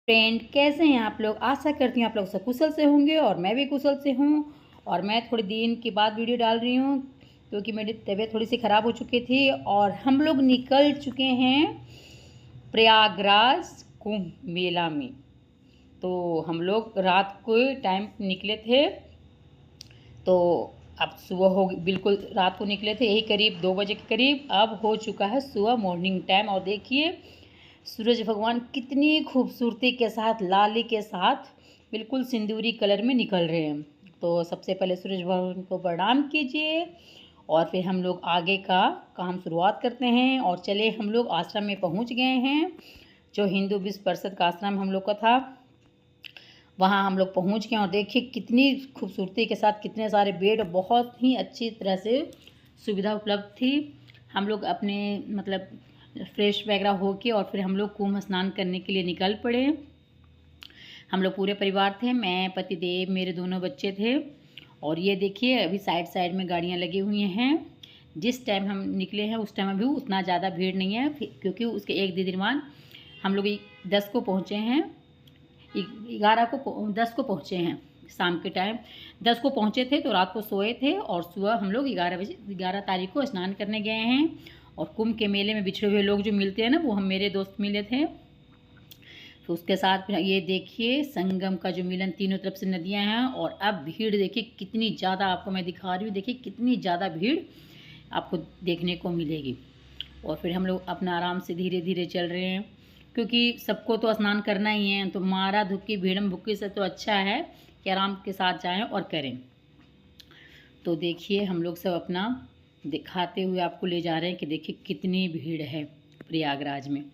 Friend, कैसे हैं आप लोग। आशा करती हूँ आप लोग सब कुशल से होंगे और मैं भी कुशल से हूँ। और मैं थोड़े दिन के बाद वीडियो डाल रही हूँ क्योंकि मेरी तबीयत थोड़ी सी ख़राब हो चुकी थी और हम लोग निकल चुके हैं प्रयागराज कुंभ मेला में। तो हम लोग रात को टाइम निकले थे, तो अब सुबह हो बिल्कुल रात को निकले थे, यही करीब 2 बजे के करीब। अब हो चुका है सुबह मॉर्निंग टाइम और देखिए सूरज भगवान कितनी खूबसूरती के साथ, लाली के साथ, बिल्कुल सिंदूरी कलर में निकल रहे हैं। तो सबसे पहले सूरज भगवान को प्रणाम कीजिए और फिर हम लोग आगे का काम शुरुआत करते हैं। और चले हम लोग आश्रम में पहुंच गए हैं, जो हिंदू विश्व परिषद का आश्रम हम लोग का था, वहाँ हम लोग पहुँच गए। और देखिए कितनी खूबसूरती के साथ कितने सारे बेड, बहुत ही अच्छी तरह से सुविधा उपलब्ध थी। हम लोग अपने मतलब फ्रेश वगैरह हो के और फिर हम लोग कुंभ स्नान करने के लिए निकल पड़े। हम लोग पूरे परिवार थे, मैं, पतिदेव, मेरे दोनों बच्चे थे। और ये देखिए अभी साइड साइड में गाड़ियाँ लगी हुई हैं। जिस टाइम हम निकले हैं उस टाइम अभी उतना ज़्यादा भीड़ नहीं है, क्योंकि उसके 1-2 दिन बाद हम लोग 10 को पहुँचे हैं, 10 को पहुँचे हैं शाम के टाइम। 10 को पहुँचे थे तो रात को सोए थे और सुबह हम लोग 11 तारीख को स्नान करने गए हैं। और कुंभ के मेले में बिछड़े हुए लोग जो मिलते हैं ना, वो हम मेरे दोस्त मिले थे। तो उसके साथ फिर ये देखिए संगम का जो मिलन, तीनों तरफ से नदियां हैं। और अब भीड़ देखिए कितनी ज़्यादा, आपको मैं दिखा रही हूँ, देखिए कितनी ज़्यादा भीड़ आपको देखने को मिलेगी। और फिर हम लोग अपना आराम से धीरे धीरे चल रहे हैं, क्योंकि सबको तो स्नान करना ही है। तो मारा धुक्की भीड़म भुक्की से तो अच्छा है कि आराम के साथ जाएं और करें। तो देखिए हम लोग सब अपना दिखाते हुए आपको ले जा रहे हैं कि देखिए कितनी भीड़ है प्रयागराज में।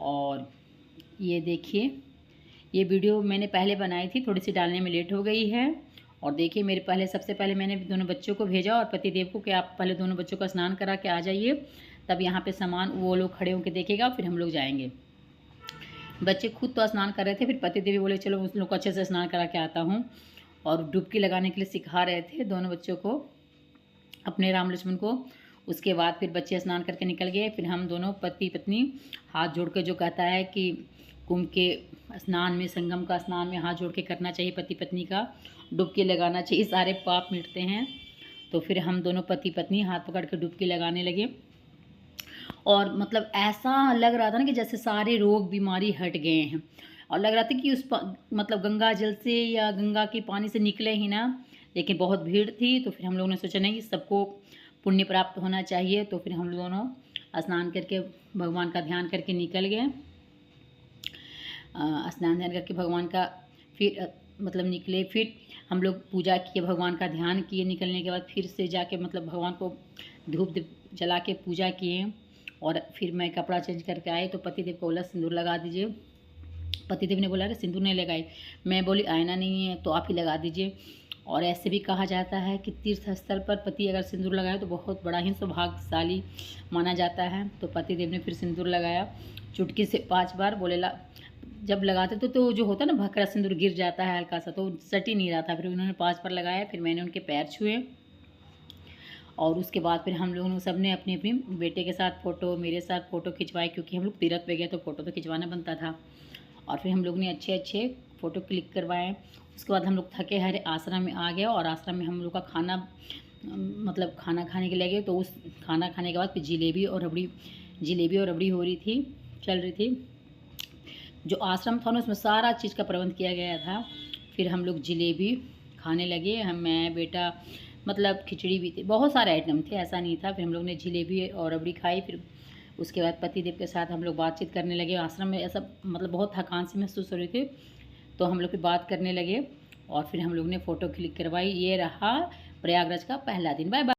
और ये देखिए ये वीडियो मैंने पहले बनाई थी, थोड़ी सी डालने में लेट हो गई है। और देखिए मेरे सबसे पहले मैंने दोनों बच्चों को भेजा और पतिदेव को कि आप पहले दोनों बच्चों का स्नान करा के आ जाइए, तब यहाँ पे सामान वो लोग खड़े होकर देखेगा, फिर हम लोग जाएंगे। बच्चे खुद तो स्नान कर रहे थे, फिर पतिदेव बोले चलो उस लोग को अच्छे से स्नान करा के आता हूँ। और डुबकी लगाने के लिए सिखा रहे थे दोनों बच्चों को, अपने राम लक्ष्मण को। उसके बाद फिर बच्चे स्नान करके निकल गए। फिर हम दोनों पति पत्नी हाथ जोड़ के, जो कहता है कि कुंभ के स्नान में, संगम का स्नान में हाथ जोड़ के करना चाहिए पति पत्नी का, डुबकी लगाना चाहिए, सारे पाप मिटते हैं। तो फिर हम दोनों पति पत्नी हाथ पकड़ के डुबकी लगाने लगे। और मतलब ऐसा लग रहा था ना कि जैसे सारे रोग बीमारी हट गए हैं। और लग रहा था कि मतलब गंगा जल से या गंगा के पानी से निकले ही ना। लेकिन बहुत भीड़ थी, तो फिर हम लोगों ने सोचा नहीं कि सबको पुण्य प्राप्त होना चाहिए। तो फिर हम दोनों स्नान करके भगवान का ध्यान करके निकल गए। स्नान ध्यान करके भगवान का फिर मतलब निकले। फिर हम लोग पूजा किए, भगवान का ध्यान किए। निकलने के बाद फिर से जाके मतलब भगवान को धूप जला के पूजा किए। और फिर मैं कपड़ा चेंज करके आई तो पतिदेव को बोला सिंदूर लगा दीजिए। पतिदेव ने बोला अरे सिंदूर नहीं लगाई। मैं बोली आईना नहीं है तो आप ही लगा दीजिए। और ऐसे भी कहा जाता है कि तीर्थ स्थल पर पति अगर सिंदूर लगाए तो बहुत बड़ा ही सौभाग्यशाली माना जाता है। तो पतिदेव ने फिर सिंदूर लगाया चुटकी से 5 बार। बोले जब लगाते तो जो होता है ना भकरा सिंदूर गिर जाता है हल्का सा, तो सट ही नहीं रहा था। फिर उन्होंने 5 बार लगाया। फिर मैंने उनके पैर छुए। और उसके बाद फिर हम लोगों ने सब ने अपने अपने बेटे के साथ फ़ोटो, मेरे साथ फ़ोटो खिंचवाई, क्योंकि हम लोग तीरथ पे गए तो फ़ोटो तो खिंचवाना बनता था। और फिर हम लोग ने अच्छे अच्छे फ़ोटो क्लिक करवाए। उसके बाद हम लोग थके हारे आश्रम में आ गए। और आश्रम में हम लोग का खाना मतलब खाना खाने के लिए गए। तो उस खाना खाने के बाद फिर जलेबी और रबड़ी हो रही थी, चल रही थी। जो आश्रम था ना उसमें सारा चीज़ का प्रबंध किया गया था। फिर हम लोग जलेबी खाने लगे, मैं बेटा, मतलब खिचड़ी भी थी, बहुत सारे आइटम थे, ऐसा नहीं था। फिर हम लोग ने जलेबी और रबड़ी खाई। फिर उसके बाद पतिदेव के साथ हम लोग बातचीत करने लगे। आश्रम में ऐसा मतलब बहुत थकान सी महसूस हो रही थी, तो हम लोग फिर बात करने लगे। और फिर हम लोग ने फ़ोटो क्लिक करवाई। ये रहा प्रयागराज का पहला दिन। Bye bye.